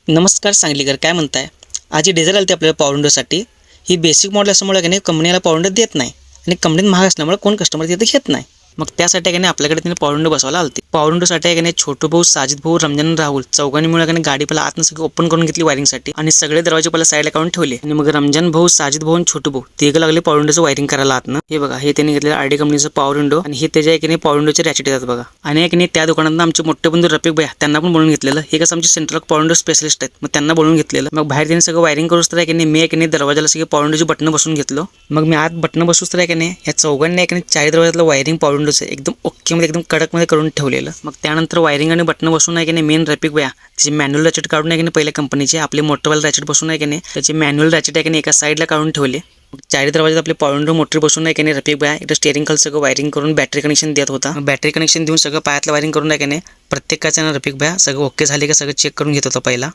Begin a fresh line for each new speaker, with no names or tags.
नमस्कार सांगलीकर, काय म्हणताय? आज जी डिझेल आली आपल्याला पॉवर विंडोसाठी ही बेसिक मॉडेल असल्यामुळे की नाही कंपनीला पॉवर विंडो देत नाही आणि कंपनीत महाग असल्यामुळे कोण कस्टमर तिथे घेत नाही. मग त्यासाठी की नाही आपल्याकडे तिने पॉवर विंडो बसवायला आलती. पॉवर विंडोसाठी की नाही छोटू भाऊ, साजिद भाऊ, रमजान, राहुल चौघांनी मिळून की नाही गाडी पहिला आतनं सगळी ओपन करून घेतली वायरिंगसाठी आणि सगळे दरवाजे पहिला साईडला काढून ठेवले आणि मग रमजान भाऊ, साजिद भाऊ आणि छोटू भाऊ तिघं लागले पॉवर विंडोचं वायरिंग करायला आतनं. हे बघा, हे त्यांनी घेतलेलं आरडी कंपनीचं पॉवर विंडो आणि हे त्याच्या की नाही पॉवर विंडोचे रॅचेट येतात बघा. आणि की नाही त्या दुकानात आमचे मोठे बंधू रफिक भाई त्यांना पण बोलून घेतलेलं. हे कसं आमचे सेंट्रल पॉवर विंडो स्पेशलिस्ट आहेत, मग त्यांना बोलून घेतलेलं. मग बाहेर त्यांनी सगळं वायरिंग करूच तर की नाही मी की नाही दरवाजाला सगळे पॉवर विंडोचे बटन बसून घेतलो. मग मी आत बटन बसूच तर की नाही या चौघांनी की नाही चारी दरवाजातलं वायरिंग पॉवर विंडोचं एकदम ओके मध्ये एकदम कडक मध्ये करून ठेवलेलं. मग त्यानंतर वायरिंग आणि बटन बसून आहे की नाही मेन रफिक भैया त्याची मॅन्युअल रॅचेट काढून आहे की नाही पहिल्या कंपनीचे आपले मोटरवाल रॅचेट बसून आहे की नाही त्याची मॅन्युअल रॅचेट आहे की नाही एका साईडला काढून ठेवले. मग चारी दरवाजात आपले पॉवर विंडो मोटर बसून आहे की नाही रफिक भैया इथं स्टेअरिंग खाली सगळं वायरिंग करून बॅटरी कनेक्शन देत होता. बॅटरी कनेक्शन देऊन सगळं पायातलं वायरिंग करून आहे की नाही प्रत्येकाच्या रफिक भैया सगळं ओके झाले का सगळं चेक करून घेत होता पहिला.